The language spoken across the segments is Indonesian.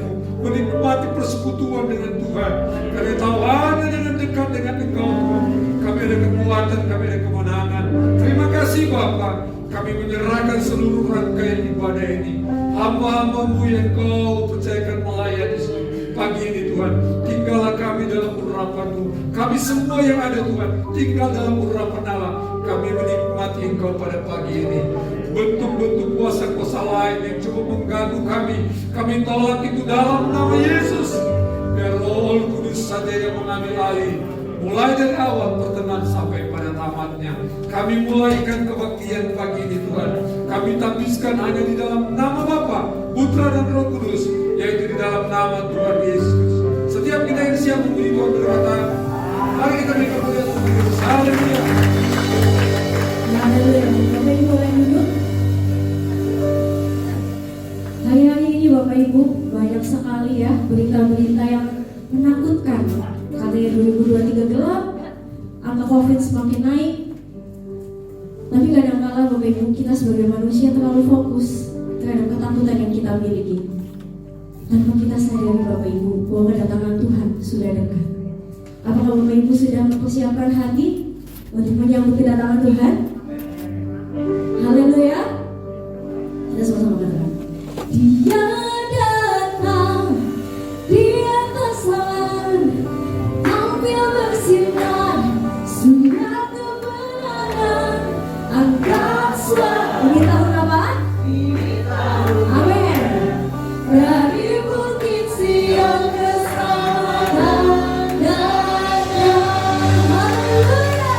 hadiratmu, menikmati persekutuan dengan Tuhan. Kami tahu hanya dengan dekat dengan Engkau Tuhan, kami ada kekuatan, kami ada kemenangan. Terima kasih Bapa. Kami menyerahkan seluruh rangkaian ibadah ini. Hamba-hambamu yang Kau percayakan melayani pagi ini Tuhan. Tinggallah kami dalam urapan-Mu. Kami semua yang ada Tuhan, tinggal dalam urapan Allah. Kami menikmati Engkau pada pagi ini. Bentuk-bentuk kuasa-kuasa lain yang coba mengganggu kami tolak itu dalam nama Yesus. Biar Roh Kudus saja yang mengambil alih, mulai dari awal pertemuan sampai pada tamatnya. Kami mulaikan kebaktian pagi ini Tuhan. Kami tabiskan hanya di dalam nama Bapa, Putra dan Roh Kudus, yaitu di dalam nama Tuhan Yesus. Setiap kita yang siap memuji Tuhan berkata, mari kita berikan kemuliaan untuk Yesus. Haleluya. Haleluya. Bapak Ibu boleh duduk. Hari-hari ini Bapak Ibu banyak sekali ya berita-berita yang menakutkan. Katanya 2023 gelap, angka COVID semakin naik. Tapi kadang-kala Bapak Ibu, kita sebagai manusia terlalu fokus terhadap ketakutan yang kita miliki, tanpa kita sadari Bapak Ibu bahwa kedatangan Tuhan sudah dekat. Apakah Bapak Ibu sudah mempersiapkan hati untuk menyambut kedatangan Tuhan? Haleluya. Kita sama-sama katakan, Dia datang di atas awan, tampil bersinar, surat kebenaran, angkat suara. Ini tahun apa? Ini tahun. Amin. Dari bukit Sion keselamatan datang. Haleluya.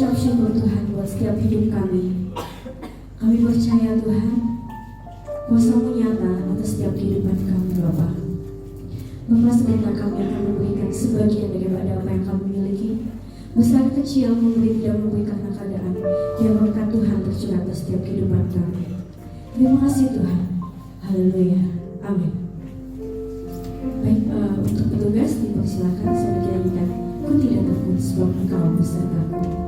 mengucap syukur Tuhan buat setiap hidup kami. Kami percaya Tuhan, kuasa-Mu nyata atas setiap kehidupan kami Bapa. Bapa, sebentar kami akan memberikan sebagian daripada apa yang kami miliki. Besar kecil, memberi tidak memberi karena keadaan. Yang berkat Tuhan tercurah atas setiap kehidupan kami. Terima kasih Tuhan. Haleluya. Amin. Baik, untuk petugas dipersilakan sambil kita nyanyikan Ku tidak takut sebab Engkau besertaku.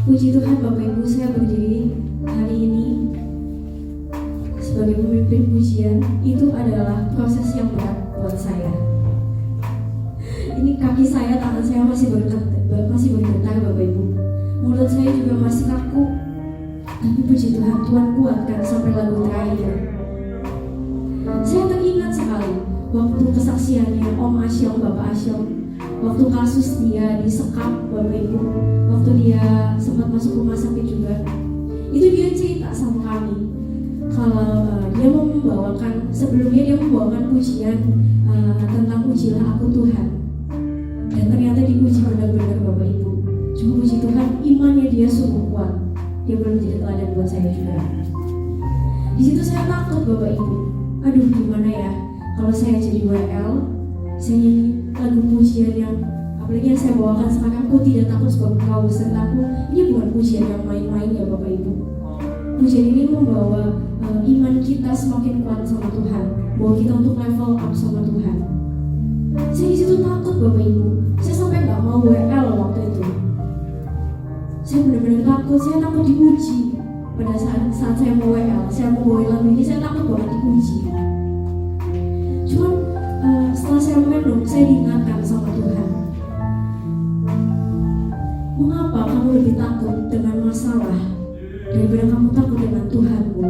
Puji Tuhan Bapak Ibu, saya berdiri hari ini sebagai pemimpin pujian. Itu adalah proses yang berat buat saya. Ini kaki saya, tangan saya masih bergetar Bapak Ibu. Mulut saya juga masih kaku. Tapi puji Tuhan, Tuhan kuatkan sampai lagu terakhir. Saya teringat sekali waktu kesaksiannya Om Asyong, Bapak Asyong. Waktu kasus dia disekap Bapak Ibu, waktu dia sempat masuk rumah sakit juga, itu dia cerita sama kami kalau dia mau membawakan, sebelumnya dia membawakan pujian tentang Pujilah Aku Tuhan. Dan ternyata dipuji benar-benar Bapak Ibu. Cuma puji Tuhan, imannya dia sungguh kuat. Dia belum menjadi teladan buat saya juga. Di situ saya takut Bapak Ibu. Aduh, gimana ya kalau saya jadi WL, saya nyanyi lagu pujian yang apalagi yang saya bawakan sekarang, Ku tidak takut sebab Engkau besertaku. Ini bukan pujian yang main-main ya Bapak Ibu. Pujian ini membawa iman kita semakin kuat sama Tuhan, bawa kita untuk level up sama Tuhan. Saya di situ takut Bapak Ibu. Saya sampai nggak mau WL waktu itu. Saya benar-benar takut. Saya takut dipuji. Pada saat saya mau WL, saya mau bawa lagu ini, saya takut banget dipuji. Cuman setelah saya merenung, saya diingatkan sama Tuhan. Mengapa kamu lebih takut dengan masalah daripada kamu takut dengan Tuhanmu,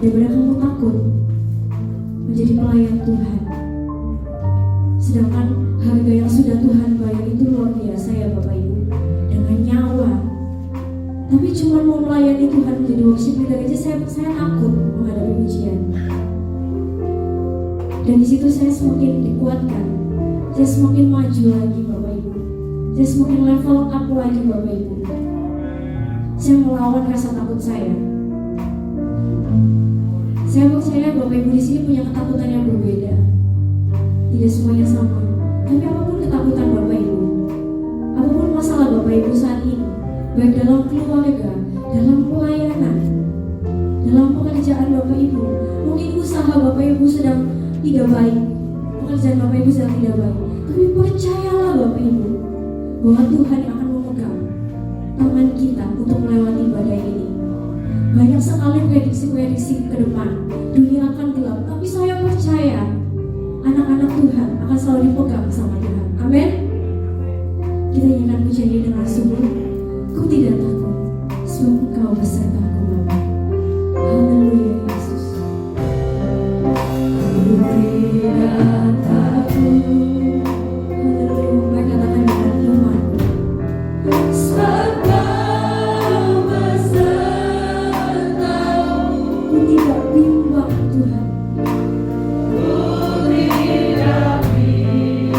daripada kamu takut menjadi pelayan Tuhan? Sedangkan harga yang sudah Tuhan bayar itu luar biasa ya Bapak Ibu, dengan nyawa. Tapi cuma mau melayani Tuhan menjadi worship leader aja saya takut menghadapi ujian. Dan di situ saya semakin dikuatkan, saya semakin maju lagi Bapak Ibu, saya semakin level up lagi Bapak Ibu. Saya melawan rasa takut saya. Saya percaya Bapak Ibu di sini punya ketakutan yang berbeda. Tidak semuanya sama. Tapi apapun ketakutan Bapak Ibu, apapun masalah Bapak Ibu saat ini, baik dalam keluarga, dalam pelayanan, dalam pekerjaan Bapak Ibu, mungkin usaha Bapak Ibu sedang tidak baik, pekerjaan Bapak Ibu sedang tidak baik, tapi percayalah Bapak Ibu bahwa Tuhan yang akan memegang tangan kita untuk melewati badai ini. Banyak sekali prediksi-prediksi ke depan, dunia akan gelap, tapi saya percaya anak-anak Tuhan akan selalu dipegang sama Tuhan. Amin. Kita nyanyikan pujian ini dengan sungguh. Ku tidak takut sebab Engkau besertaku Bapa. Haleluya Yesus. Ku tidak takut. Haleluya. Mari katakan dengan iman. Sebab Engkau besertaku. Ku tidak bimbang Tuhan. Ku tidak bimbang.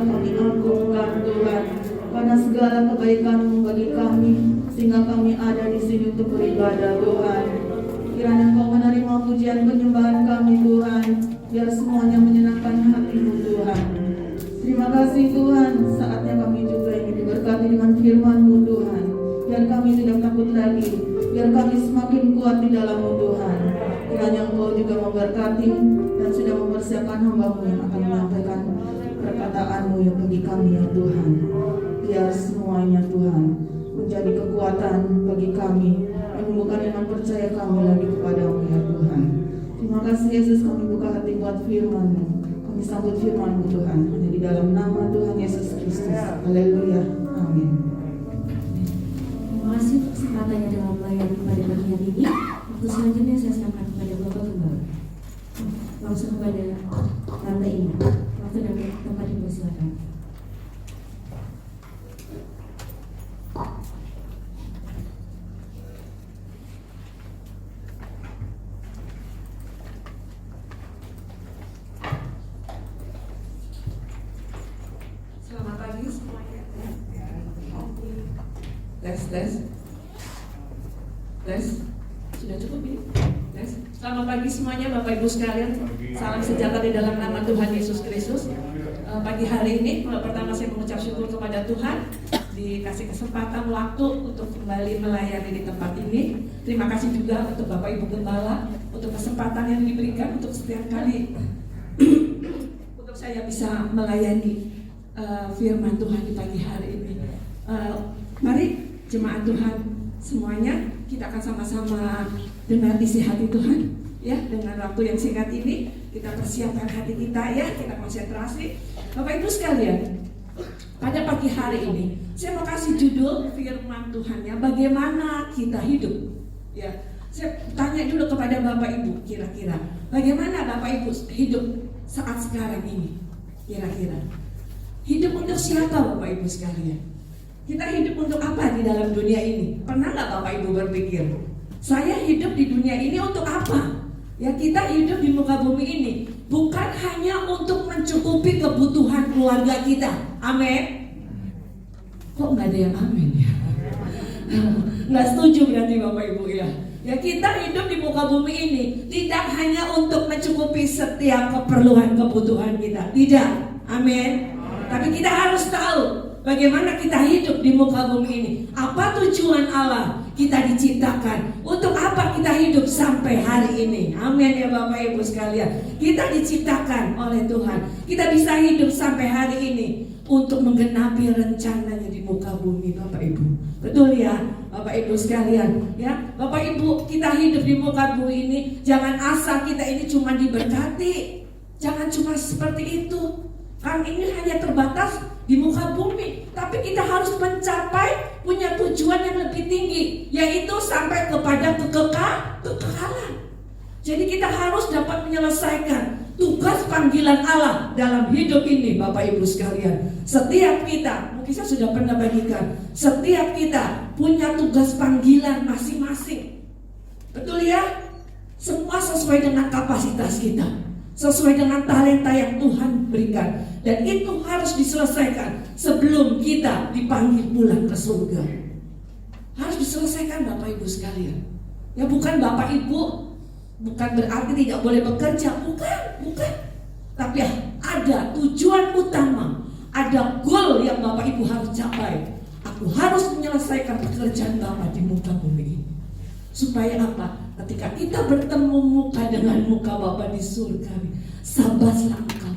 kami agungkan Tuhan, karena segala kebaikan-Mu bagi kami, sehingga kami ada di sini untuk beribadah Tuhan. Kiranya Engkau menerima pujian penyembahan kami Tuhan, biar semuanya menyenangkan hati-Mu Tuhan. Terima kasih Tuhan, saatnya kami juga ini diberkati dengan firman-Mu Tuhan. Biar kami tidak takut lagi, biar kami semakin kuat di dalam-Mu Tuhan. Kiranya Engkau juga memberkati dan sudah mempersiapkan hamba-Mu yang akan menyampaikan perkataan-Mu yang bagi kami ya Tuhan. Biar semuanya Tuhan menjadi kekuatan bagi kami, menumbuhkan iman percaya kami lagi kepadamu ya Tuhan. Terima kasih Yesus, kami buka hati buat firman-Mu, kami sambut firman-Mu Tuhan, hanya di dalam nama Tuhan Yesus Kristus. Haleluya, amin. Terima kasih untuk kesempatannya dalam melayani pada pagi hari ini. Waktu selanjutnya saya serahkan kepada Bapak Gembala. Langsung kepada Tante ini. Waktu dan tempat dipersilakan. Selamat pagi semuanya. Tes. Sudah cukup ini? Tes. Selamat pagi semuanya Bapak Ibu sekalian. Salam sejahtera di dalam nama Tuhan Yesus Kristus. Pagi hari ini pertama saya mengucap syukur kepada Tuhan dikasih kesempatan waktu untuk kembali melayani di tempat ini. Terima kasih juga untuk Bapak Ibu Gembala untuk kesempatan yang diberikan untuk setiap kali untuk saya bisa melayani firman Tuhan di pagi hari ini. Mari jemaat Tuhan semuanya, kita akan sama-sama dengar isi hati Tuhan ya. Dengan waktu yang singkat ini kita persiapkan hati kita ya, kita konsentrasi. Bapak Ibu sekalian, pada pagi hari ini saya mau kasih judul firman Tuhan ya, bagaimana kita hidup ya. Saya tanya dulu kepada Bapak Ibu, kira-kira bagaimana Bapak Ibu hidup saat sekarang ini? Kira-kira hidup untuk siapa Bapak Ibu sekalian? Kita hidup untuk apa di dalam dunia ini? Pernah nggak Bapak Ibu berpikir, saya hidup di dunia ini untuk apa? Ya, kita hidup di muka bumi ini bukan hanya untuk mencukupi kebutuhan keluarga kita. Amin. Kok nggak ada yang amin ya? Nggak setuju berarti Bapak Ibu ya. Ya, kita hidup di muka bumi ini tidak hanya untuk mencukupi setiap keperluan kebutuhan kita. Tidak. Amin. Tapi kita harus tahu bagaimana kita hidup di muka bumi ini. Apa tujuan Allah kita diciptakan? Untuk apa kita hidup sampai hari ini? Amin ya Bapak Ibu sekalian. Kita diciptakan oleh Tuhan. Kita bisa hidup sampai hari ini untuk menggenapi rencananya di muka bumi Bapak Ibu. Betul ya Bapak Ibu sekalian ya. Bapak Ibu, kita hidup di muka bumi ini jangan asal kita ini cuma diberkati. Jangan cuma seperti itu. Kan ini hanya terbatas di muka bumi, tapi kita harus mencapai punya tujuan yang lebih tinggi, yaitu sampai kepada kekekalan. Jadi kita harus dapat menyelesaikan tugas panggilan Allah dalam hidup ini Bapak Ibu sekalian. Setiap kita, mungkin saya sudah pernah bagikan, setiap kita punya tugas panggilan masing-masing. Betul ya? Semua sesuai dengan kapasitas kita, sesuai dengan talenta yang Tuhan berikan. Dan itu harus diselesaikan sebelum kita dipanggil pulang ke surga. Harus diselesaikan Bapak Ibu sekalian. Ya, bukan Bapak Ibu bukan berarti tidak boleh bekerja, bukan. Tapi ada tujuan utama, ada goal yang Bapak Ibu harus capai. Aku harus menyelesaikan pekerjaan Bapak di muka bumi ini. Supaya apa? Ketika kita bertemu muka dengan muka Bapak di surga, sabarlah engkau,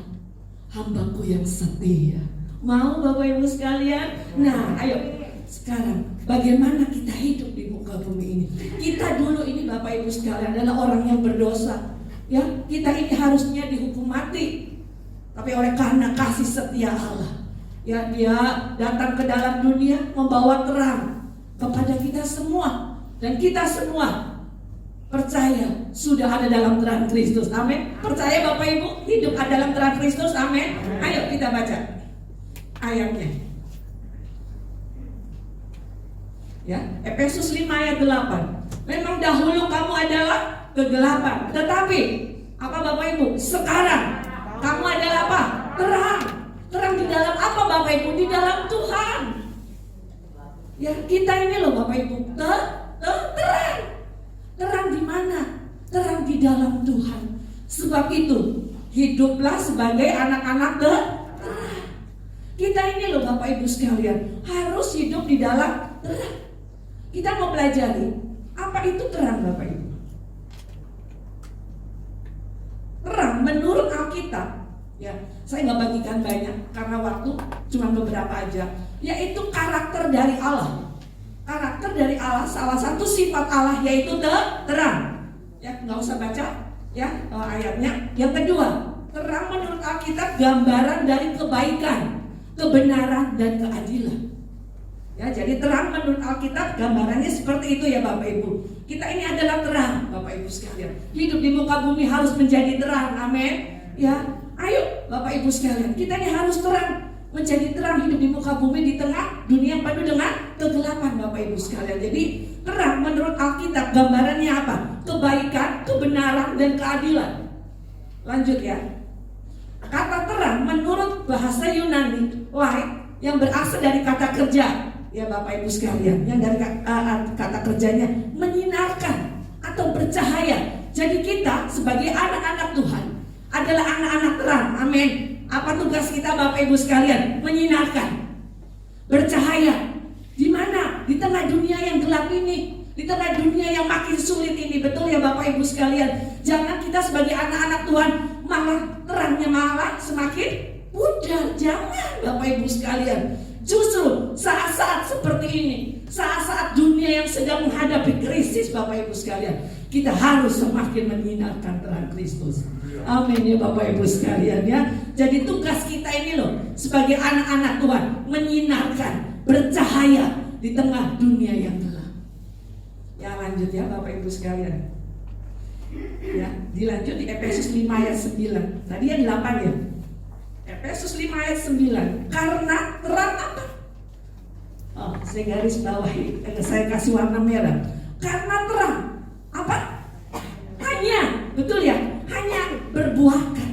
hambaku yang setia. Mau Bapak Ibu sekalian? Nah, ayo sekarang bagaimana kita hidup di muka bumi ini? Kita dulu ini Bapak Ibu sekalian adalah orang yang berdosa. Ya, kita ini harusnya dihukum mati. Tapi oleh karena kasih setia Allah, ya, Dia datang ke dalam dunia membawa terang kepada kita semua. Dan kita semua percaya sudah ada dalam terang Kristus. Amin. Percaya Bapak Ibu hidup ada dalam terang Kristus. Amin. Ayo kita baca ayatnya. Ya, Efesus 5 ayat 8. Memang dahulu kamu adalah kegelapan, tetapi apa Bapak Ibu? Sekarang kamu adalah apa? Terang. Terang di dalam apa Bapak Ibu? Di dalam Tuhan. Ya, kita ini loh Bapak Ibu, terang. Terang di mana? Terang di dalam Tuhan. Sebab itu, hiduplah sebagai anak-anak terang. Kita ini loh Bapak Ibu sekalian, harus hidup di dalam terang. Kita mau pelajari, apa itu terang Bapak Ibu? Terang menurut Alkitab, ya, saya nggak bagikan banyak karena waktu cuma beberapa aja. Yaitu karakter dari Allah. Karakter dari Allah, salah satu sifat Allah yaitu terang. Ya, nggak usah baca ya ayatnya. Yang kedua, terang menurut Alkitab gambaran dari kebaikan, kebenaran dan keadilan. Ya, jadi terang menurut Alkitab gambarannya seperti itu ya Bapak Ibu. Kita ini adalah terang Bapak Ibu sekalian. Hidup di muka bumi harus menjadi terang. Amin. Ya, ayo Bapak Ibu sekalian, kita ini harus terang. Menjadi terang, hidup di muka bumi di tengah dunia yang penuh dengan kegelapan Bapak Ibu sekalian. Jadi terang menurut Alkitab gambarannya apa? Kebaikan, kebenaran dan keadilan. Lanjut ya. Kata terang menurut bahasa Yunani light yang berasal dari kata kerja ya Bapak Ibu sekalian, yang dari kata kerjanya menyinarkan atau bercahaya. Jadi kita sebagai anak-anak Tuhan adalah anak-anak terang. Amin. Apa tugas kita Bapak Ibu sekalian? Menyinarkan, bercahaya. Di mana? Di tengah dunia yang gelap ini, di tengah dunia yang makin sulit ini. Betul ya Bapak Ibu sekalian. Jangan kita sebagai anak-anak Tuhan malah terangnya malah semakin pudar. Jangan Bapak Ibu sekalian. Justru saat-saat seperti ini, saat-saat dunia yang sedang menghadapi krisis Bapak Ibu sekalian, kita harus semakin menyinarkan terang Kristus. Amin ya Bapak Ibu sekalian ya. Jadi tugas kita ini loh sebagai anak-anak Tuhan menyinarkan, bercahaya di tengah dunia yang gelap. Ya lanjut ya Bapak Ibu sekalian. Ya, dilanjut di Efesus 5 ayat 9. Tadi yang 8 ya. Efesus 5 ayat 9. Karena terang apa? Oh, saya garis bawahi, saya kasih warna merah. Karena terang apa? Hanya, betul ya? Hanya berbuahkan.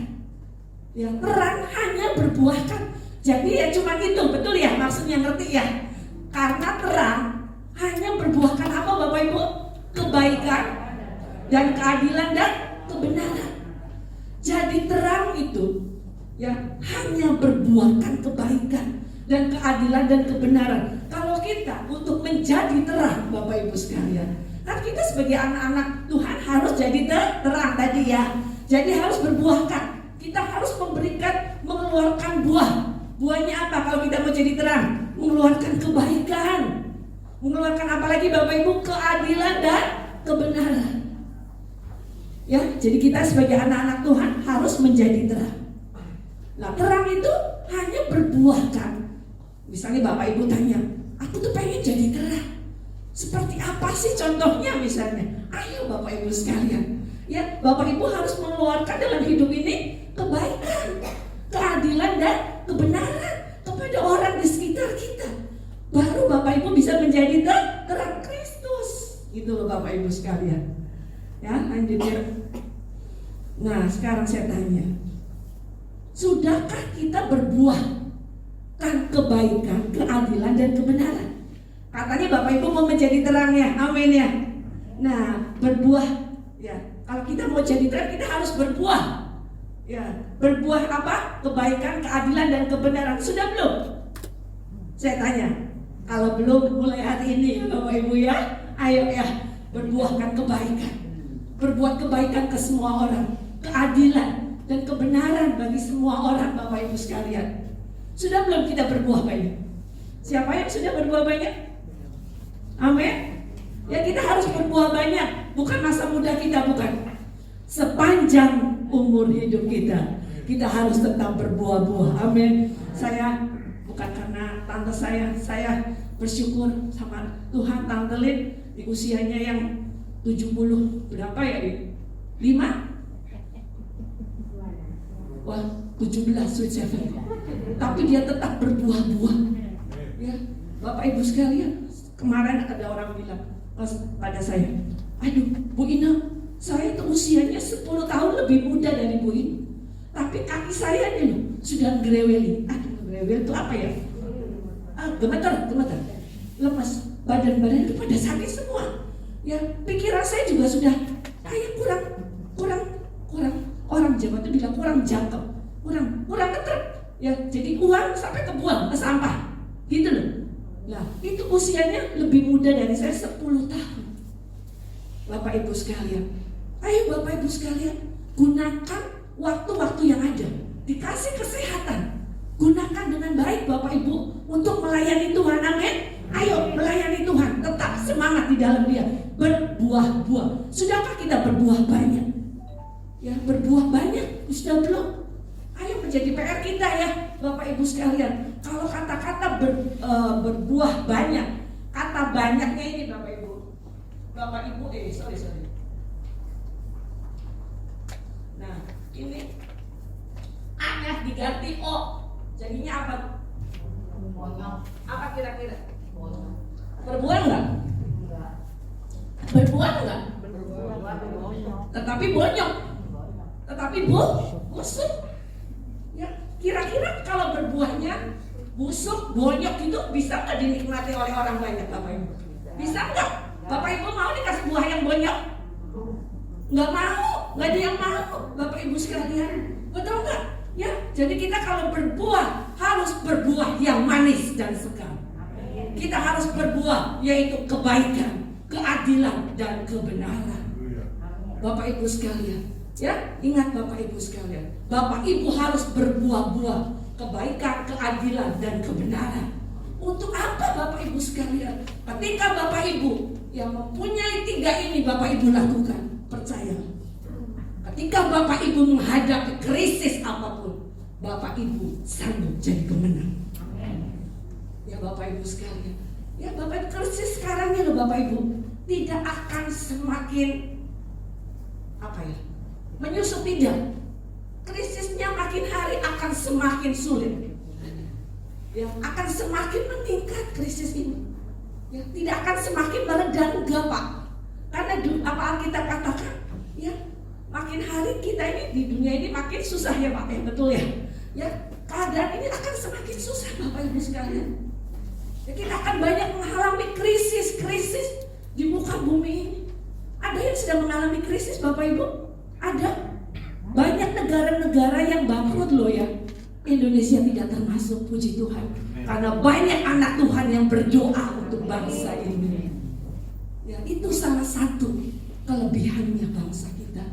Ya, terang hanya berbuahkan. Jadi ya cuma itu, betul ya? Maksudnya ngerti ya? Karena terang hanya berbuahkan apa Bapak Ibu? Kebaikan dan keadilan dan kebenaran. Jadi terang itu ya hanya berbuahkan kebaikan dan keadilan dan kebenaran. Kalau kita untuk menjadi terang Bapak Ibu sekalian, kan kita sebagai anak-anak Tuhan harus jadi terang tadi ya. Jadi harus berbuahkan. Kita harus mengeluarkan buah. Buahnya apa kalau kita mau jadi terang? Mengeluarkan kebaikan. Mengeluarkan apa lagi Bapak Ibu? Keadilan dan kebenaran. Ya, jadi kita sebagai anak-anak Tuhan harus menjadi terang. Nah, terang itu hanya berbuahkan. Misalnya Bapak Ibu tanya, aku tuh pengen jadi terang. Seperti apa sih contohnya misalnya? Ayo Bapak Ibu sekalian. Ya, Bapak Ibu harus mengeluarkan dalam hidup ini kebaikan, keadilan dan kebenaran kepada orang di sekitar kita. Baru Bapak Ibu bisa menjadi terang Kristus. Gitu loh Bapak Ibu sekalian. Ya, lanjut ya. Nah, sekarang saya tanya, sudahkah kita berbuahkan kebaikan, keadilan dan kebenaran? Katanya Bapak Ibu mau menjadi terang ya, amin ya. Nah, berbuah ya. Kalau kita mau jadi terang, kita harus berbuah. Ya, berbuah apa? Kebaikan, keadilan dan kebenaran. Sudah belum? Saya tanya. Kalau belum, mulai hari ini Bapak Ibu ya, ayo ya, berbuahkan kebaikan. Berbuat kebaikan ke semua orang, keadilan dan kebenaran bagi semua orang Bapak Ibu sekalian. Sudah belum kita berbuah banyak? Siapa yang sudah berbuah banyak? Amin. Ya, kita harus berbuah banyak. Bukan masa muda kita, bukan. Sepanjang umur hidup kita, kita harus tetap berbuah-buah. Amin. Saya bukan karena tante saya bersyukur sama Tuhan. Tante Lin di usianya yang 70 berapa ya? 5? Wah, 17 sweet 7. Tapi dia tetap berbuah-buah. Ya, Bapak Ibu sekalian, kemarin ada orang bilang pada saya, aduh Bu Ina, saya tuh usianya 10 tahun lebih muda dari Bu Ina, tapi kaki saya nih loh sudah greweli. Aduh, Rewel itu apa ya? Gemeter. Lemas. Badan-badan itu pada sakit semua. Ya, pikiran saya juga sudah kayak kurang. Orang Jawa itu bilang kurang jangkep, kurang ketrek. Ya, jadi uang sampai kebuang ke sampah. Gitu loh. Nah, itu usianya lebih muda dari saya 10 tahun. Bapak Ibu sekalian, ayo Bapak Ibu sekalian, gunakan waktu-waktu yang ada. Dikasih kesehatan, gunakan dengan baik Bapak Ibu untuk melayani Tuhan. Amin. Ayo melayani Tuhan, tetap semangat di dalam Dia. Berbuah-buah. Sudahkah kita berbuah banyak? Ya, berbuah banyak. Sudah belum? Ayo menjadi PR kita ya Bapak Ibu sekalian. Kalau kata-kata berbuah banyak, kata banyaknya ini Bapak Ibu. Sorry. Nah, ini aneh diganti O. Jadinya apa? Apa kira-kira? Berbuah enggak? Berbuah enggak? Tetapi bonyok. Tetapi busuk. Ya, kira-kira kalau berbuahnya busuk, bonyok itu bisa nggak dinikmati oleh orang banyak Bapak Ibu? Bisa nggak? Bapak Ibu mau dikasih buah yang bonyok? Nggak mau, nggak ada yang mau Bapak Ibu sekalian. Betul nggak? Ya, jadi kita kalau berbuah harus berbuah yang manis dan segar. Kita harus berbuah yaitu kebaikan, keadilan dan kebenaran. Bapak Ibu sekalian, ya ingat Bapak Ibu sekalian, Bapak Ibu harus berbuah-buah kebaikan, keadilan dan kebenaran. Untuk apa Bapak Ibu sekalian? Ketika Bapak Ibu yang mempunyai 3 ini Bapak Ibu lakukan, percaya. Ketika Bapak Ibu menghadapi krisis apapun, Bapak Ibu sanggup jadi pemenang. Ya Bapak Ibu sekalian, ya Bapak Ibu, krisis sekarang ini loh Bapak Ibu tidak akan semakin menyusup, tidak. Krisisnya makin hari akan semakin sulit. Ya, akan semakin meningkat krisis ini. Ya, tidak akan semakin mereda, enggak Pak. Karena apa Alkitab katakan, ya makin hari kita ini di dunia ini makin susah ya Pak, ya betul ya. Ya, keadaan ini akan semakin susah Bapak Ibu sekalian. Ya, kita akan banyak mengalami krisis di muka bumi ini. Ada yang sedang mengalami krisis Bapak Ibu? Ada. Banyak negara-negara yang bangkrut loh ya. Indonesia tidak termasuk, puji Tuhan. Karena banyak anak Tuhan yang berdoa untuk bangsa ini. Ya, itu salah satu kelebihannya bangsa kita.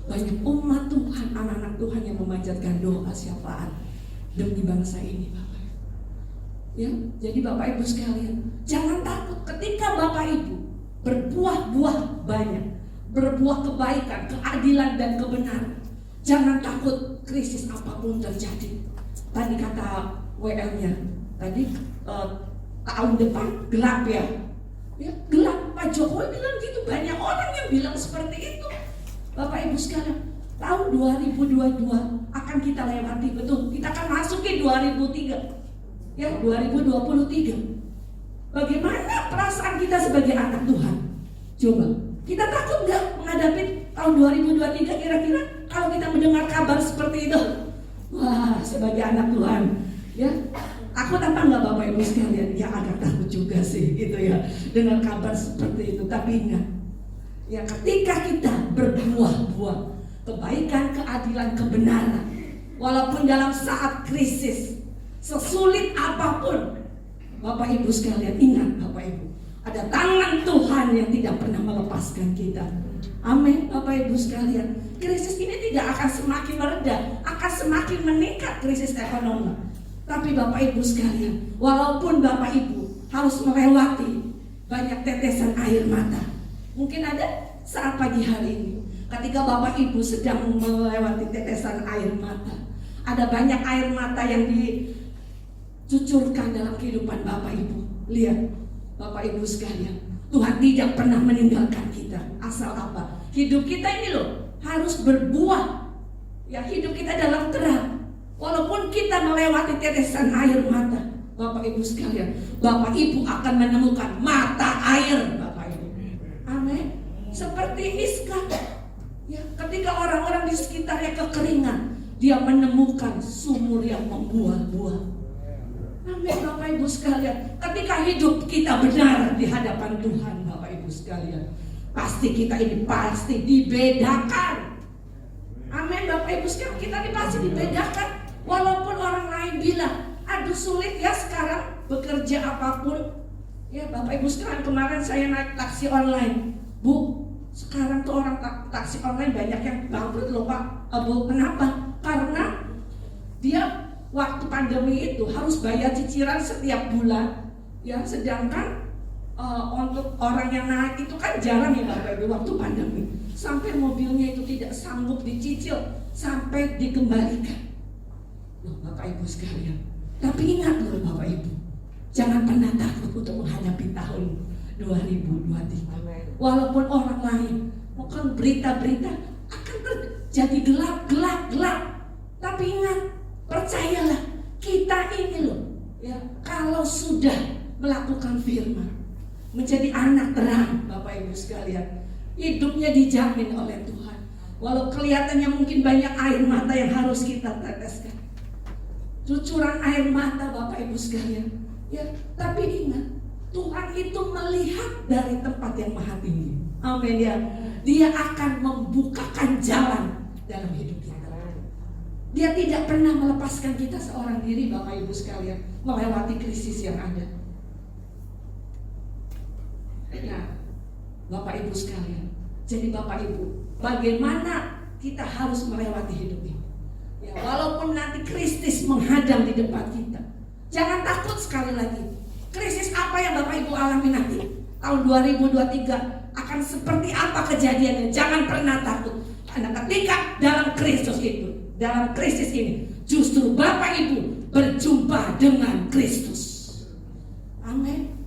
Banyak umat Tuhan, anak-anak Tuhan yang memanjatkan doa syafaat demi bangsa ini Bapak. Ya, jadi Bapak Ibu sekalian, jangan takut ketika Bapak Ibu berbuah-buah banyak, berbuah kebaikan, keadilan dan kebenaran. Jangan takut krisis apapun terjadi. Tadi kata WL-nya, tadi tahun depan gelap ya. Ya, gelap. Pak Jokowi bilang gitu, banyak orang yang bilang seperti itu. Bapak Ibu sekalian, tahun 2022 akan kita lewati, betul. Kita akan masuki 2003. Ya, 2023. Bagaimana perasaan kita sebagai anak Tuhan? Coba, kita takut nggak menghadapi tahun 2023 kira-kira kalau kita mendengar kabar seperti itu? Wah, sebagai anak Tuhan, ya takut apa enggak Bapak Ibu sekalian? Ya agak takut juga sih, gitu ya, dengan kabar seperti itu. Tapi ingat, ya ketika kita berbuah-buah kebaikan, keadilan, kebenaran, walaupun dalam saat krisis, sesulit apapun, Bapak Ibu sekalian, ingat Bapak Ibu, ada tangan Tuhan yang tidak pernah melepaskan kita. Amin Bapak Ibu sekalian. Krisis ini tidak akan semakin mereda, akan semakin meningkat krisis ekonomi. Tapi Bapak Ibu sekalian, walaupun Bapak Ibu harus melewati banyak tetesan air mata, mungkin ada saat pagi hari ini ketika Bapak Ibu sedang melewati tetesan air mata, ada banyak air mata yang dicucurkan dalam kehidupan Bapak Ibu. Lihat Bapak Ibu sekalian, Tuhan tidak pernah meninggalkan kita. Asal apa? Hidup kita ini loh harus berbuah. Ya, hidup kita dalam terang. Walaupun kita melewati tetesan air mata, Bapak Ibu sekalian, Bapak Ibu akan menemukan mata air Bapak Ibu. Amin. Seperti Iska. Ya, ketika orang-orang di sekitarnya kekeringan, dia menemukan sumur yang membuah-buah. Amin Bapak Ibu sekalian. Ketika hidup kita benar di hadapan Tuhan Bapak Ibu sekalian, pasti kita ini pasti dibedakan. Amin Bapak Ibu sekalian, kita ini pasti dibedakan. Walaupun orang lain bilang, aduh sulit ya sekarang bekerja apapun. Ya Bapak Ibu sekalian, kemarin saya naik taksi online. Bu, sekarang tuh orang taksi online banyak yang bangkrut loh Pak. Bu, kenapa? Karena dia waktu pandemi itu harus bayar cicilan setiap bulan. Ya, sedangkan untuk orang yang naik itu kan jarang ya Bapak Ibu waktu pandemi. Sampai mobilnya itu tidak sanggup dicicil, sampai dikembalikan. Loh Bapak Ibu sekalian. Tapi ingat loh Bapak Ibu, jangan pernah takut untuk menghadapi tahun 2023. Walaupun orang lain mungkin berita-berita akan terjadi gelap. Tapi ingat, percayalah, kita ini loh, ya, kalau sudah melakukan firman, menjadi anak terang, Bapak Ibu sekalian, hidupnya dijamin oleh Tuhan. Walau kelihatannya mungkin banyak air mata yang harus kita teteskan, cucuran air mata Bapak Ibu sekalian, ya, tapi ingat, Tuhan itu melihat dari tempat yang maha tinggi. Amin ya. Dia akan membukakan jalan dalam hidup kita. Dia tidak pernah melepaskan kita seorang diri Bapak Ibu sekalian melewati krisis yang ada. Nah, Bapak Ibu sekalian, jadi Bapak Ibu, bagaimana kita harus melewati hidup ini? Ya, walaupun nanti krisis menghadang di depan kita, jangan takut sekali lagi. Krisis apa yang Bapak Ibu alami nanti? Tahun 2023 akan seperti apa kejadiannya? Jangan pernah takut. Karena ketika dalam krisis ini, justru Bapak Ibu berjumpa dengan Kristus. Amin.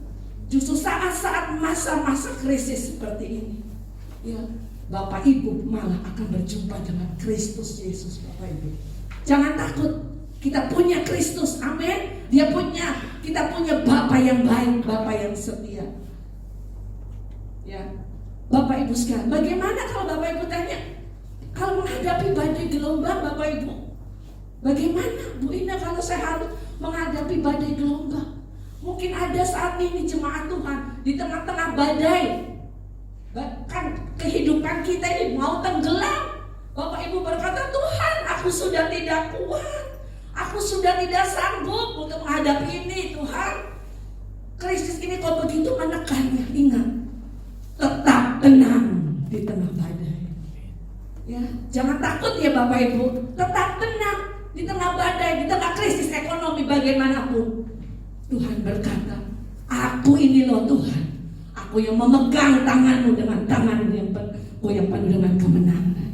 Justru saat-saat masa-masa krisis seperti ini, ya, Bapak Ibu malah akan berjumpa dengan Kristus Yesus Bapak Ibu. Jangan takut. Kita punya Kristus, amin. Kita punya Bapa yang baik, Bapa yang setia. Ya, Bapak Ibu sekalian, bagaimana kalau Bapak Ibu tanya, kalau menghadapi badai gelombang, Bapak Ibu, bagaimana Bu Ina kalau saya harus menghadapi badai gelombang? Mungkin ada saat ini jemaat Tuhan di tengah-tengah badai, bahkan kehidupan kita ini mau tenggelam. Bapak Ibu berkata, Tuhan, aku sudah tidak kuat. Aku sudah tidak sanggup untuk menghadapi ini, Tuhan. Krisis ini kok begitu menekannya. Ingat, tetap tenang di tengah badai. Ya, jangan takut ya Bapak Ibu. Tetap tenang di tengah badai, di tengah krisis ekonomi bagaimanapun. Tuhan berkata, aku ini loh Tuhan. Aku yang memegang tanganmu dengan tangan yang penuh dengan kemenangan.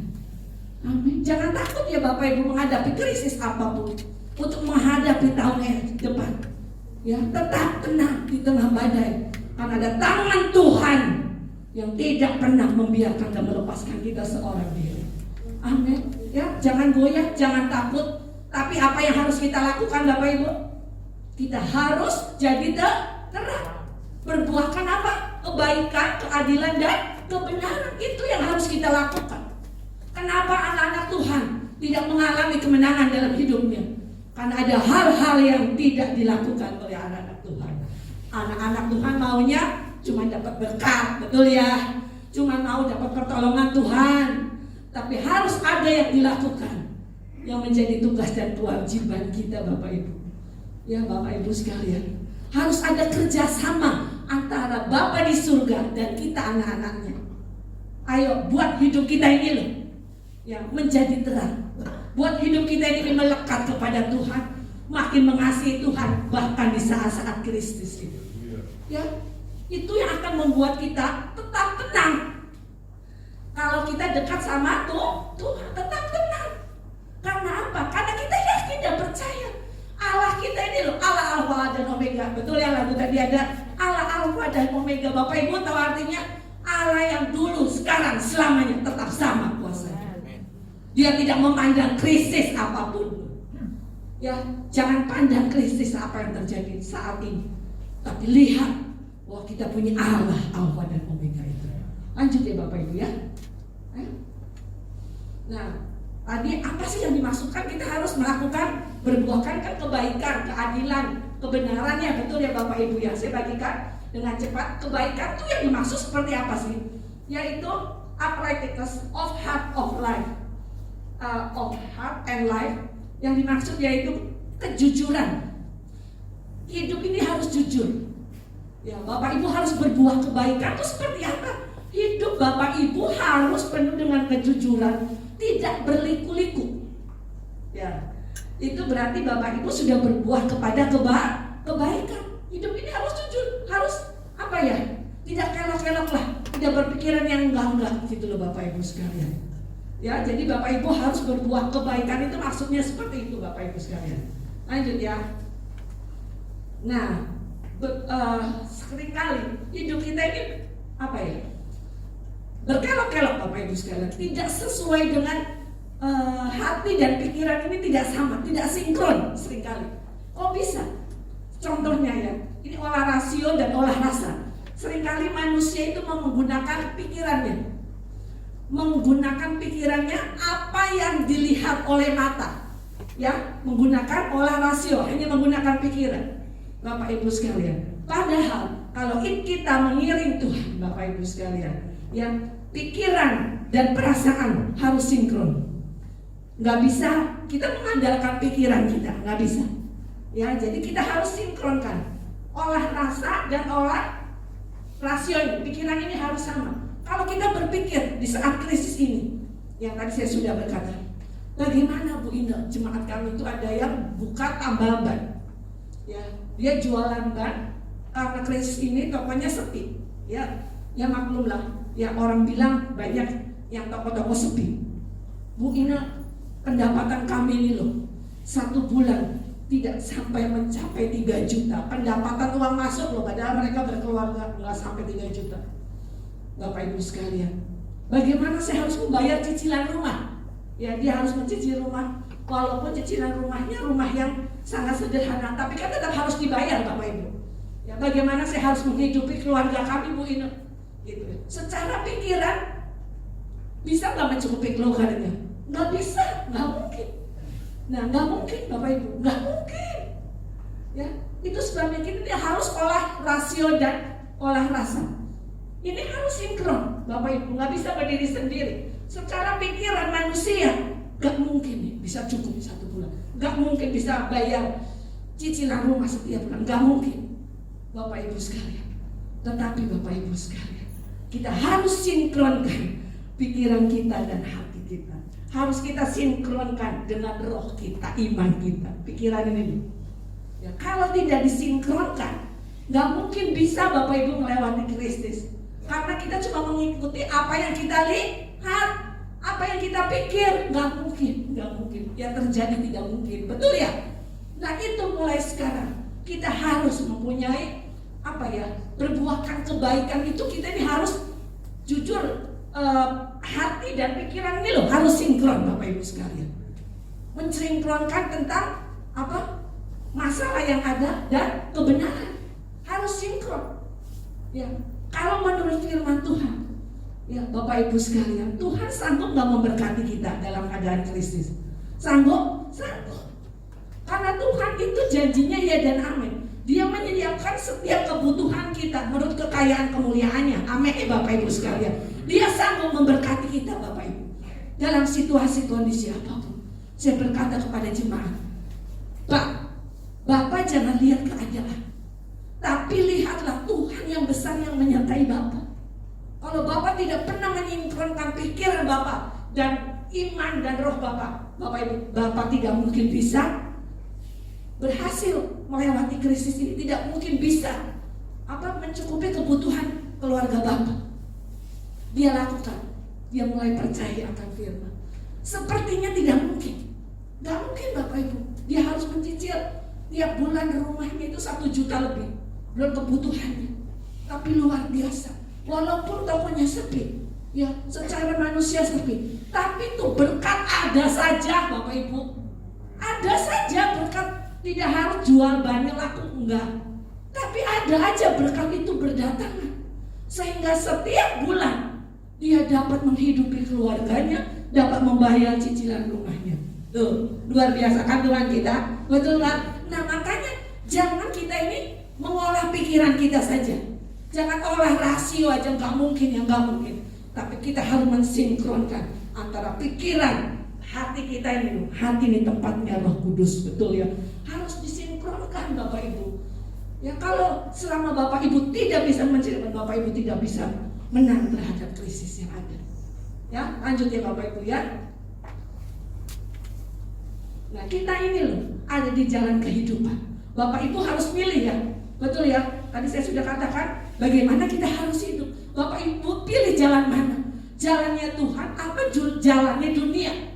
Amin. Jangan takut ya Bapak Ibu menghadapi krisis apapun, untuk menghadapi tahun yang depan. Ya, tetap tenang di tengah badai, karena ada tangan Tuhan yang tidak pernah membiarkan dan melepaskan kita seorang diri. Amin. Ya, jangan goyah, jangan takut. Tapi apa yang harus kita lakukan Bapak Ibu? Kita harus jadi terang. Berbuahkan apa? Kebaikan, keadilan, dan kebenaran. Itu yang harus kita lakukan. Kenapa anak-anak Tuhan tidak mengalami kemenangan dalam hidupnya? Karena ada hal-hal yang tidak dilakukan oleh anak-anak Tuhan. Anak-anak Tuhan maunya cuma dapat berkat, betul ya? Cuma mau dapat pertolongan Tuhan. Tapi harus ada yang dilakukan, yang menjadi tugas dan kewajiban kita Bapak Ibu. Ya Bapak Ibu sekalian, harus ada kerjasama antara Bapa di surga dan kita anak-anaknya. Ayo buat hidup kita ini loh, yang menjadi terang. Buat hidup kita ini melekat kepada Tuhan, makin mengasihi Tuhan bahkan di saat-saat krisis itu. Ya, itu yang akan membuat kita tetap tenang. Kalau kita dekat sama Tuhan, tetap tenang. Karena apa? Karena kita yakin dan percaya Allah kita ini loh, Allah Alfa dan Omega. Betul ya, lagu tadi ada Allah Alfa dan Omega. Bapak Ibu tahu artinya? Allah yang dulu, sekarang, selamanya tetap sama kuasanya. Dia tidak memandang krisis apapun. Ya, jangan pandang krisis apa yang terjadi saat ini, tapi lihat bahwa kita punya Allah Alfa dan Omega itu. Lanjut ya Bapak Ibu ya. Nah, tadi apa sih yang dimaksudkan? Kita harus melakukan berbuahkan kan kebaikan, keadilan, kebenarannya, betul ya Bapak Ibu ya. Saya bagikan dengan cepat. Kebaikan itu yang dimaksud seperti apa sih? Yaitu uprightness of heart of life, of heart and life. Yang dimaksud yaitu kejujuran. Hidup ini harus jujur. Ya, Bapak Ibu harus berbuah kebaikan itu seperti apa? Hidup Bapak Ibu harus penuh dengan kejujuran, tidak berliku-liku. Ya, itu berarti Bapak Ibu sudah berbuah kepada kebaikan. Hidup ini harus jujur, harus apa ya? Tidak kelok-kelok lah, tidak berpikiran yang enggak-enggak gitu loh Bapak Ibu sekalian. Ya, jadi Bapak Ibu harus berbuah kebaikan itu maksudnya seperti itu Bapak Ibu sekalian. Lanjut ya. Nah, seringkali hidup kita ini apa ya? Berkelok-kelok Bapak Ibu sekalian, tidak sesuai dengan hati dan pikiran ini tidak sama, tidak sinkron seringkali. Kok bisa? Contohnya ya, ini olah rasio dan olah rasa. Seringkali manusia itu menggunakan pikirannya apa yang dilihat oleh mata, ya, menggunakan olah rasio, hanya menggunakan pikiran, Bapak Ibu sekalian. Padahal kalau kita mengiring Tuhan, Bapak Ibu sekalian, ya, pikiran dan perasaan harus sinkron. Nggak bisa kita mengandalkan pikiran kita, nggak bisa. Ya, jadi kita harus sinkronkan olah rasa dan olah rasio ini. Pikiran ini harus sama. Kalau kita berpikir di saat krisis ini, yang tadi saya sudah berkata, bagaimana Bu Indah, jemaat kami itu ada yang buka tambal ban, ya, dia jualan ban karena krisis ini tokonya sepi, ya maklumlah, ya orang bilang banyak yang toko-toko sepi. Bu Ina, pendapatan kami ini loh 1 bulan tidak sampai mencapai 3 juta. Pendapatan uang masuk loh, padahal mereka berkeluarga nggak sampai 3 juta. Bapak Ibu sekalian, bagaimana saya harus membayar cicilan rumah? Ya, dia harus mencicil rumah, walaupun cicilan rumahnya rumah yang sangat sederhana, tapi kan tetap harus dibayar Bapak Ibu. Ya, bagaimana saya harus menghidupi keluarga kami Bu Ina? Gitu. Secara pikiran bisa nggak mencukupi keluarganya? Nggak bisa, nggak mungkin. Nah, nggak mungkin Bapak Ibu, nggak mungkin. Ya, itu sebabnya kita harus olah rasio dan olah rasa. Ini harus sinkron, Bapak Ibu, nggak bisa berdiri sendiri. Secara pikiran manusia, nggak mungkin nih bisa cukup 1 bulan, nggak mungkin bisa bayar cicilan rumah setiap bulan, nggak mungkin, Bapak Ibu sekalian. Tetapi Bapak Ibu sekalian, kita harus sinkronkan pikiran kita dan hati kita. Harus kita sinkronkan dengan roh kita, iman kita, pikiran ini. Ya, kalau tidak disinkronkan, nggak mungkin bisa Bapak Ibu melewati krisis. Karena kita cuma mengikuti apa yang kita lihat, apa yang kita pikir, nggak mungkin. Yang terjadi tidak mungkin, betul ya? Nah, itu mulai sekarang kita harus mempunyai apa ya? Berbuahkan kebaikan itu kita ini harus jujur. Hati dan pikiran ini loh harus sinkron Bapak Ibu sekalian. Mensinkronkan tentang apa? Masalah yang ada dan kebenaran harus sinkron. Ya, kalau menurut firman Tuhan, ya Bapak Ibu sekalian, Tuhan sanggup nggak memberkati kita dalam keadaan krisis? Sanggup? Sanggup. Karena Tuhan itu janjinya ya dan amin. Dia menyediakan setiap kebutuhan kita menurut kekayaan kemuliaannya. Amin ya Bapak Ibu sekalian. Dia sanggup memberkati kita Bapak Ibu dalam situasi kondisi apapun. Saya berkata kepada jemaat, Bapak jangan lihat keadaan, tapi lihatlah Tuhan yang besar yang menyertai Bapak. Kalau Bapak tidak pernah menyinkronkan pikiran Bapak dan iman dan roh Bapak, Bapak Ibu, Bapak tidak mungkin bisa berhasil melewati krisis ini, tidak mungkin bisa mencukupi kebutuhan keluarga Bapak. Dia lakukan, dia mulai percaya akan firman. Sepertinya tidak mungkin, nggak mungkin Bapak Ibu. Dia harus mencicil tiap bulan rumahnya itu 1 juta lebih, belum kebutuhannya. Tapi luar biasa, walaupun tokonya sepi, ya secara manusia sepi, tapi itu berkat ada saja Bapak Ibu. Ada saja berkat. Tidak harus jual banyak laku, enggak. Tapi ada aja berkat itu berdatangan. Sehingga setiap bulan dia dapat menghidupi keluarganya, dapat membayar cicilan rumahnya. Tuh, luar biasa kan Tuhan kita, betul kan? Nah makanya Jangan kita ini mengolah pikiran kita saja. Jangan olah rasio aja, nggak mungkin ya, nggak mungkin. Tapi kita harus mensinkronkan antara pikiran, hati kita ini. Hati ini tempatnya Roh Kudus, betul ya. Harus disinkronkan Bapak Ibu. Ya kalau selama Bapak Ibu tidak bisa mensinkronkan, Bapak Ibu tidak bisa menang terhadap krisis yang ada. Ya, lanjut ya Bapak Ibu ya. Nah kita ini loh ada di jalan kehidupan. Bapak Ibu harus pilih ya, betul ya. Tadi saya sudah katakan bagaimana kita harus hidup. Bapak Ibu pilih jalan mana? Jalannya Tuhan apa jalannya dunia?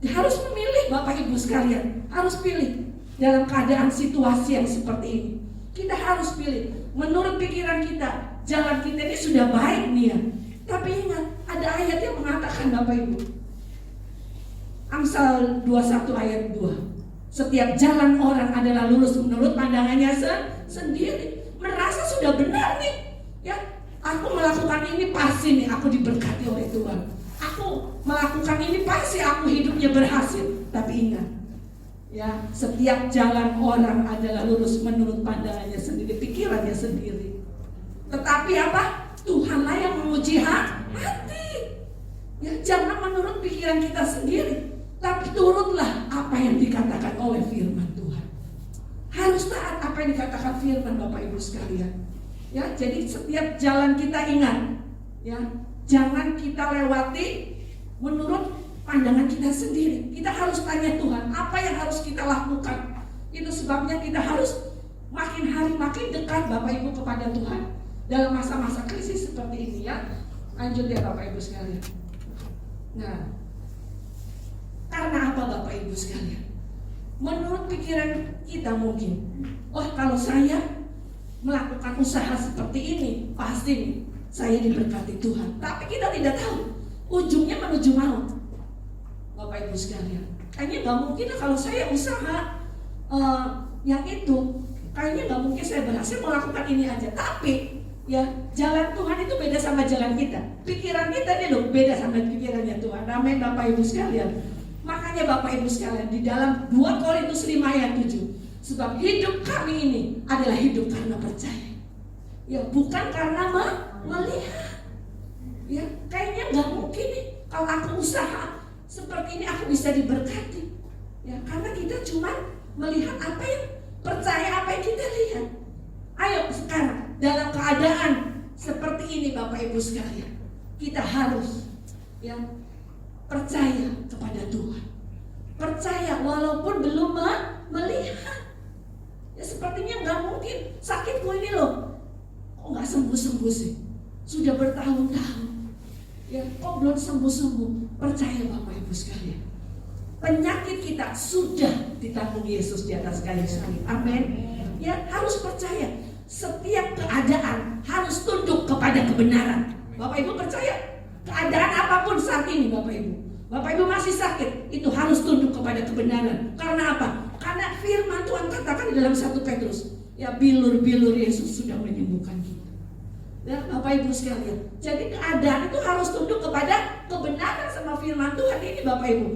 Harus memilih Bapak Ibu sekalian. Harus pilih dalam keadaan situasi yang seperti ini. Kita harus pilih. Menurut pikiran kita, jalan kita ini sudah baik nih ya. Tapi ingat, ada ayat yang mengatakan Bapak Ibu. Amsal 21 ayat 2. Setiap jalan orang adalah lurus menurut pandangannya sendiri. Merasa sudah benar nih. Ya, aku melakukan ini pasti nih aku diberkati oleh Tuhan. Aku melakukan ini pasti aku hidupnya berhasil. Tapi ingat, ya, setiap jalan orang adalah lurus menurut pandangannya sendiri, pikirannya sendiri. Tetapi apa? Tuhanlah yang menguji hati. Ya, jangan menurut pikiran kita sendiri, tapi turutlah apa yang dikatakan oleh firman Tuhan. Harus taat apa yang dikatakan firman Bapak Ibu sekalian. Ya, jadi setiap jalan kita ingat, ya, jangan kita lewati menurut pandangan kita sendiri. Kita harus tanya Tuhan, apa yang harus kita lakukan? Itu sebabnya kita harus makin hari makin dekat Bapak Ibu kepada Tuhan dalam masa-masa krisis seperti ini ya. Lanjut ya Bapak Ibu sekalian. Nah, karena apa Bapak Ibu sekalian? Menurut pikiran kita mungkin, oh kalau saya melakukan usaha seperti ini, pasti saya diberkati Tuhan. Tapi kita tidak tahu ujungnya menuju maut. Bapak Ibu sekalian, kayaknya gak mungkin kalau saya usaha yang itu, kayaknya gak mungkin saya berhasil melakukan ini aja. Tapi ya jalan Tuhan itu beda sama jalan kita. Pikiran kita ini loh beda sama pikirannya Tuhan. Amin Bapak Ibu sekalian. Makanya Bapak Ibu sekalian di dalam 2 Korintus 5 ayat 7, sebab hidup kami ini adalah hidup karena percaya. Ya bukan karena melihat. Ya kayaknya gak mungkin nih kalau aku usaha seperti ini aku bisa diberkati. Ya karena kita cuma melihat apa yang percaya apa yang kita lihat. Ayo sekarang dalam keadaan seperti ini Bapak Ibu sekalian, kita harus ya percaya kepada Tuhan. Percaya walaupun belum melihat. Ya sepertinya nggak mungkin sakitku ini loh, kok nggak sembuh-sembuh sih? Sudah bertahun-tahun. Ya kok belum sembuh-sembuh? Percaya Bapak Ibu sekalian. Penyakit kita sudah ditanggung Yesus di atas kayu salib. Amin. Ya harus percaya. Setiap keadaan harus tunduk kepada kebenaran. Bapak Ibu percaya? Keadaan apapun saat ini Bapak Ibu, Bapak Ibu masih sakit, itu harus tunduk kepada kebenaran. Karena apa? Karena firman Tuhan katakan di dalam 1 Petrus, ya bilur-bilur Yesus sudah menyembuhkan kita. Ya Bapak Ibu sekalian, jadi keadaan itu harus tunduk kepada kebenaran sama firman Tuhan ini Bapak Ibu.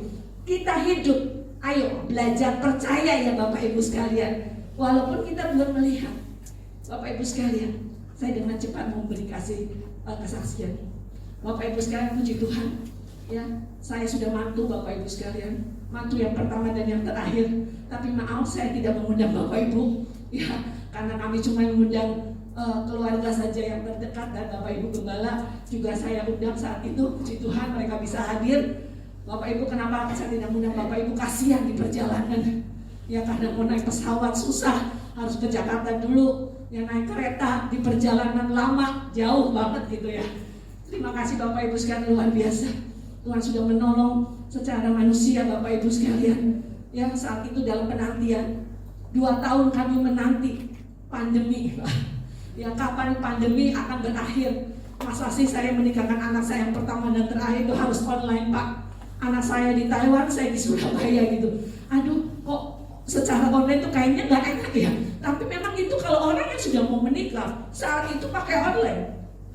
Kita hidup, ayo belajar percaya ya Bapak Ibu sekalian. Walaupun kita belum melihat, Bapak Ibu sekalian, saya dengan cepat mau beri kesaksian. Bapak Ibu sekalian, puji Tuhan. Ya, saya sudah mantu Bapak Ibu sekalian, mantu yang pertama dan yang terakhir. Tapi maaf saya tidak mengundang Bapak Ibu, ya, karena kami cuma mengundang keluarga saja yang terdekat dan Bapak Ibu Gembala juga saya undang saat itu. Puji Tuhan mereka bisa hadir. Bapak Ibu kenapa saya tidak mengundang Bapak Ibu? Kasihan di perjalanan. Ya karena mau naik pesawat susah, harus ke Jakarta dulu. Yang naik kereta di perjalanan lama, jauh banget gitu ya. Terima kasih Bapak Ibu sekalian, luar biasa. Tuhan sudah menolong secara manusia Bapak Ibu sekalian. Ya saat itu dalam penantian 2 tahun kami menanti pandemi. Ya kapan pandemi akan berakhir? Masa sih saya menikahkan anak saya yang pertama dan terakhir itu harus online Pak. Anak saya di Taiwan, saya di Surabaya gitu. Aduh kok secara online itu kayaknya gak enak ya. Tapi memang itu kalau orang yang sudah mau menikah saat itu pakai online.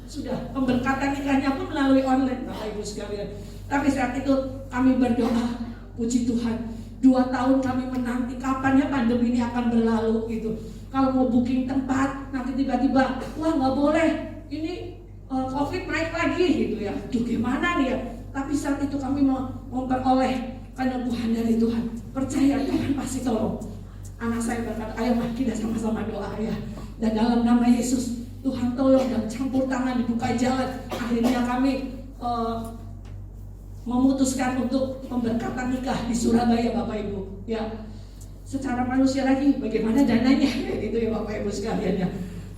Sudah pemberkatan nikahnya pun melalui online Bapak Ibu sekalian. Tapi saat itu kami berdoa, puji Tuhan, 2 tahun kami menanti kapan ya pandemi ini akan berlalu gitu. Kalau mau booking tempat, nanti tiba-tiba, wah nggak boleh, ini COVID naik lagi gitu ya. Duh gimana nih ya? Tapi saat itu kami mau memperoleh penyembuhan dari Tuhan. Percaya Tuhan pasti tolong. Anak saya berkata, ayo mah kita sama-sama doa ya. Dan dalam nama Yesus, Tuhan tolong dan campur tangan, dibuka jalan. Akhirnya kami memutuskan untuk pemberkatan nikah di Surabaya, Bapak Ibu. Ya, secara manusia lagi, bagaimana dananya? Gitu ya Bapak Ibu sekalian ya.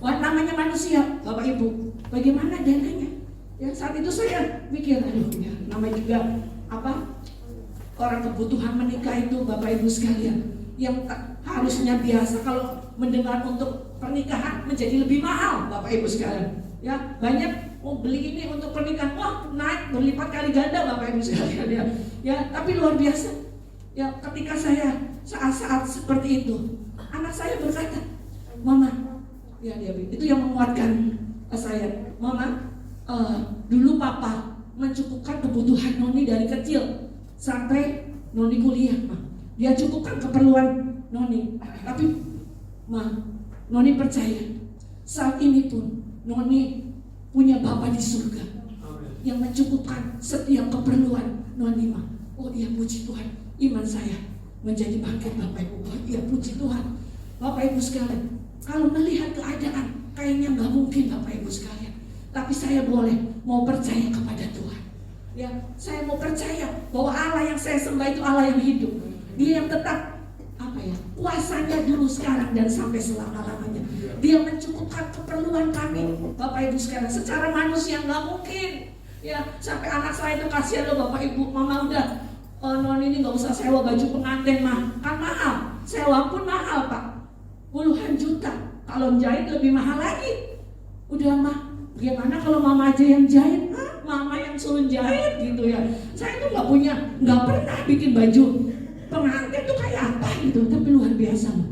Wah, namanya manusia, Bapak Ibu. Bagaimana dananya? Ya, saat itu saya mikir, aduh ya, namanya juga orang kebutuhan menikah itu, Bapak Ibu sekalian, yang harusnya biasa kalau mendengar untuk pernikahan menjadi lebih mahal, Bapak Ibu sekalian. Ya, banyak beli ini untuk pernikahan, wah naik berlipat kali ganda, Bapak Ibu sekalian ya. Ya, tapi luar biasa. Ya, ketika saya saat-saat seperti itu, anak saya berkata, Mama, ya dia itu yang menguatkan saya, Mama, dulu Papa mencukupkan kebutuhan Noni dari kecil sampai Noni kuliah, Ma. Dia cukupkan keperluan Noni. Tapi, Ma, Noni percaya saat ini pun Noni punya Bapa di surga yang mencukupkan setiap keperluan Noni, Ma. Oh iya, puji Tuhan, iman saya menjadi bangkit, Bapak Ibu. Oh iya, puji Tuhan. Bapak Ibu sekalian, kalau melihat keadaan kayaknya nggak mungkin, Bapak Ibu sekalian, tapi saya mau percaya kepada Tuhan. Ya, saya mau percaya bahwa Allah yang saya sembah itu Allah yang hidup. Dia yang tetap kuasanya dulu, sekarang, dan sampai selama-lamanya. Dia mencukupkan keperluan kami, Bapak Ibu sekalian. Secara manusia nggak mungkin. Ya, sampai anak saya itu kasihan loh, Bapak Ibu. Mama udah Non ini nggak usah sewa baju pengantin, mah kan mahal. Sewa pun mahal, Pak, puluhan juta. Kalau jahit lebih mahal lagi. Udah, Mah, gimana kalau Mama aja yang jahit? Mama yang suruh jahit gitu ya. Saya tuh nggak pernah bikin baju pengantin tuh kayak apa gitu, tapi luar biasa, Mah.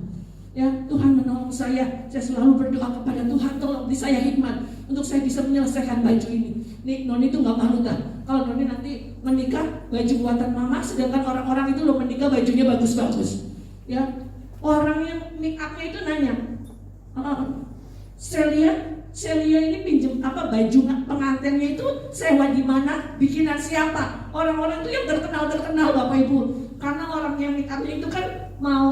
Ya, Tuhan menolong saya selalu berdoa kepada Tuhan, tolong di saya hikmat untuk saya bisa menyelesaikan baju ini. Nih, Noni itu nggak malu dah. Kalau Noni nanti menikah baju buatan Mama, sedangkan orang-orang itu loh menikah bajunya bagus-bagus. Ya, orang yang make upnya itu nanya, Celia ini pinjem baju pengantinnya itu sewa di mana, bikinan siapa? Orang-orang itu yang terkenal Bapak Ibu. Karena orang yang make upnya itu kan mau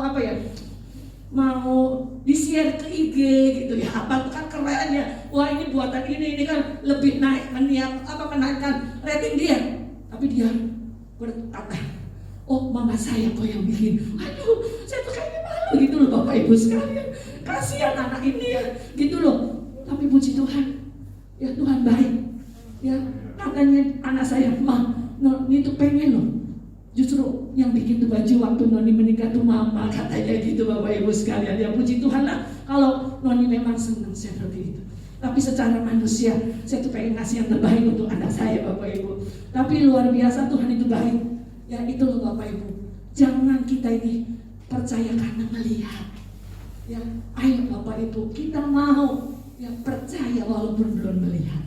mau di-share ke IG gitu ya, apa kan keren ya, wah ini buatan ini kan lebih menaikkan rating dia. Tapi dia berkata, oh Mama saya kok yang bikin. Aduh, saya tuh kayaknya malu gitu loh, Bapak Ibu sekalian. Kasihan anak ini ya, gitu loh. Tapi puji Tuhan, ya Tuhan baik. Ya, katanya anak saya, Ma, Noni tuh pengen loh. Justru yang bikin tuh baju waktu Noni menikah tuh Mama, katanya gitu, Bapak Ibu sekalian. Ya puji Tuhan lah kalau Noni memang senang seperti itu. Tapi secara manusia saya tuh pengen ngasih yang terbaik untuk anak saya, Bapak Ibu. Tapi luar biasa Tuhan itu baik. Ya itu loh Bapak Ibu. Jangan kita ini percaya karena melihat. Ya, ayo Bapak Ibu, kita mau ya percaya walaupun belum melihat.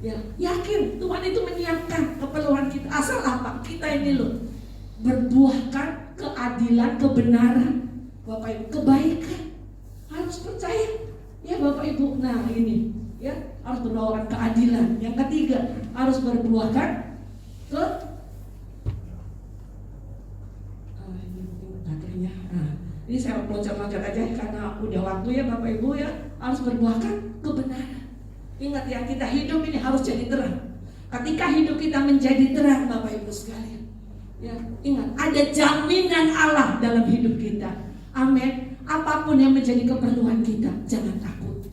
Ya, yakin Tuhan itu menyiapkan keperluan kita. Asal apa? Kita ini loh berbuahkan keadilan, kebenaran, Bapak Ibu, kebaikan. Harus percaya, ya Bapak Ibu. Nah ini, ya harus berbuahkan keadilan. Yang ketiga, harus berbuahkan baterainya. Nah, ini saya loncat-loncat aja karena udah waktu ya Bapak Ibu ya. Harus berbuahkan kebenaran. Ingat ya, kita hidup ini harus jadi terang. Ketika hidup kita menjadi terang, Bapak Ibu sekalian, ya, ingat, ada jaminan Allah dalam hidup kita. Amin. Apapun yang menjadi keperluan kita, jangan takut.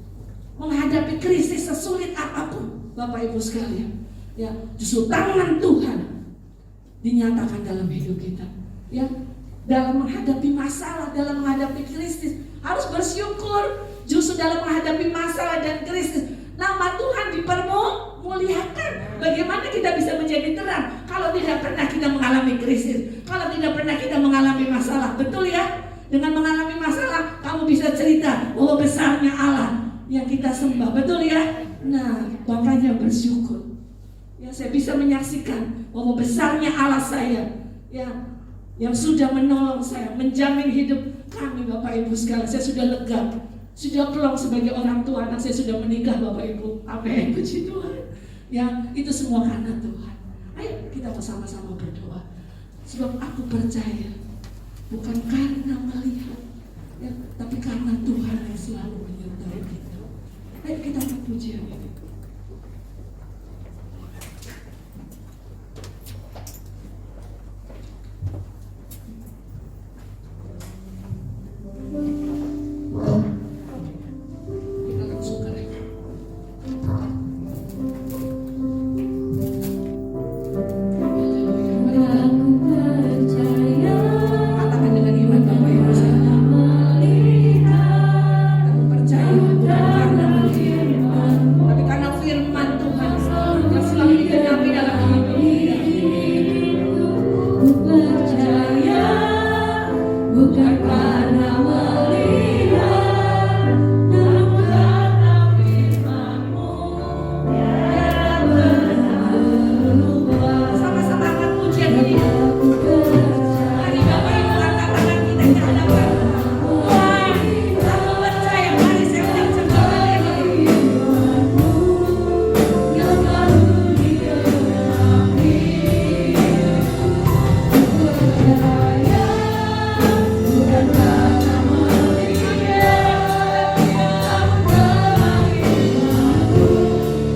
Menghadapi krisis sesulit apapun, Bapak Ibu sekalian, ya, justru tangan Tuhan dinyatakan dalam hidup kita. Ya, dalam menghadapi masalah, dalam menghadapi krisis, harus bersyukur. Justru dalam menghadapi masalah dan krisis, nama Tuhan dipermuliakan. Bagaimana kita bisa menjadi terang kalau tidak pernah kita mengalami krisis, kalau tidak pernah kita mengalami masalah? Betul ya? Dengan mengalami masalah, kamu bisa cerita bahwa besarnya Allah yang kita sembah. Betul ya? Nah, makanya bersyukur. Ya, saya bisa menyaksikan bahwa besarnya Allah saya. Ya, yang sudah menolong saya, menjamin hidup kami Bapak Ibu sekalian. Saya sudah lega, sudah plong sebagai orang tua, anak saya sudah menikah Bapak Ibu. Amin, puji Tuhan. Ya, itu semua karena Tuhan. Ayo kita bersama-sama berdoa. Sebab aku percaya bukan karena melihat, ya, tapi karena Tuhan yang selalu menyertai kita. Ayo kita pujian ini. Kita akan suka ya. Katakan dengan iman Bapak Ibu sekalian. Kamu percaya bukan karena melihat, tapi karena firman Tuhan yang selalu digenapi dalam hidup kita. Percaya bukan karena melihat, namun karena firman-Mu yang berubah. Sama-sama angkat pujian ini. Mari Bapak Ibu angkat tangan kita ke hadapan Tuhan. Aku percaya, mari saya ucap sekali lagi. Yang baru digenapi. Percaya bukan karena melihat, namun karena firman-Mu yang berubah.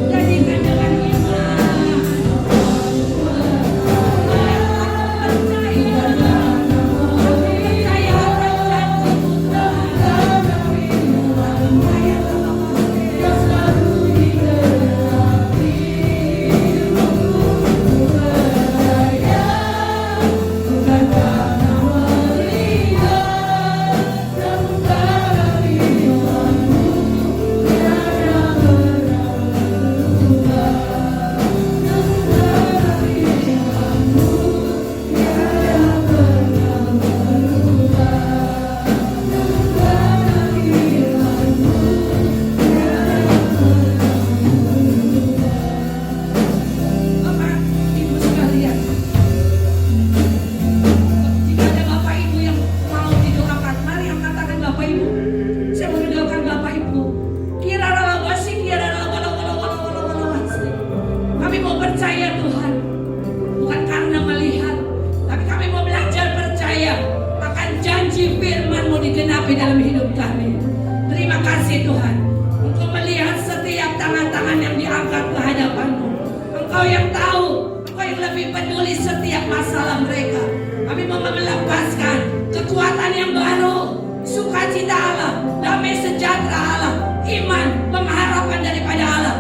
Nyanyikan dengan iman. Bapak Ibu sekalian, jika ada Bapak Ibu yang mau didoakan, mari angkat tangan Bapak Ibu. Saya mau mendoakan Bapak Ibu. Kami mau percaya Tuhan, bukan karena melihat, tapi kami mau belajar percaya akan janji firman-Mu digenapi dalam hidup kami. Terima kasih Tuhan, Engkau melihat setiap tangan-tangan yang diangkat ke hadapan-Mu. Engkau yang tahu, Engkau yang lebih peduli setiap masalah mereka. Kami mau melepaskan kekuatan yang baru, sukacita Allah, damai sejahtera Allah, iman, pengharapan daripada Allah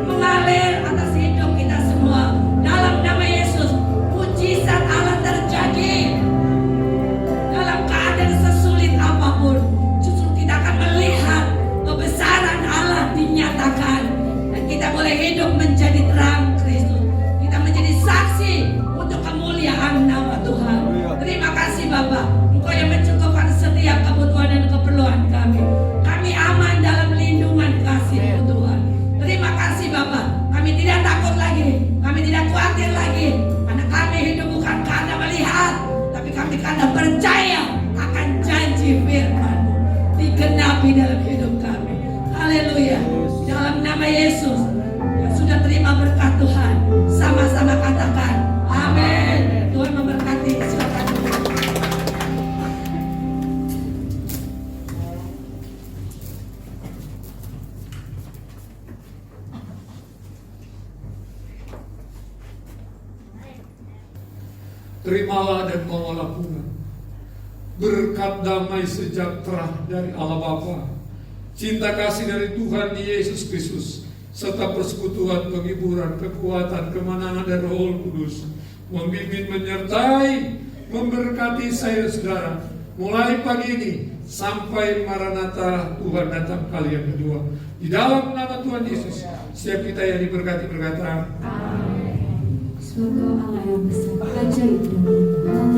mengalir atas hidup kita semua. Dalam nama Yesus, mujizat Allah terjadi dalam keadaan sesulit apapun. Justru kita akan melihat kebesaran Allah dinyatakan, dan kita boleh hidup menjadi terang Kristus. Kita menjadi saksi untuk kemuliaan nama Tuhan. Terima kasih Bapa, Engkau yang mencukupkan setiap kebutuhan dan keperluan kami. Kami aman dalam lindungan kasih-Mu Tuhan. Terima kasih Bapa, kami tidak takut lagi, kami tidak khawatir lagi, karena kami hidup bukan karena melihat, tapi kami karena percaya akan janji firman-Mu digenapi dalam hidup kami. Haleluya. Dalam nama Yesus yang sudah terima berkat Tuhan, sama-sama katakan amin. Tuhan memberkati. Silakan. Terimalah dan bawalah pulang berkat damai sejahtera dari Allah Bapa, cinta kasih dari Tuhan Yesus Kristus, serta persekutuan, penghiburan, kekuatan, kemenangan dari Roh Kudus membimbing, menyertai, memberkati saya saudara mulai pagi ini sampai Maranatha Tuhan datang kali yang kedua. Di dalam nama Tuhan Yesus, setiap kita yang diberkati berkata Amin. Semoga Allah yang besar, ajaib dan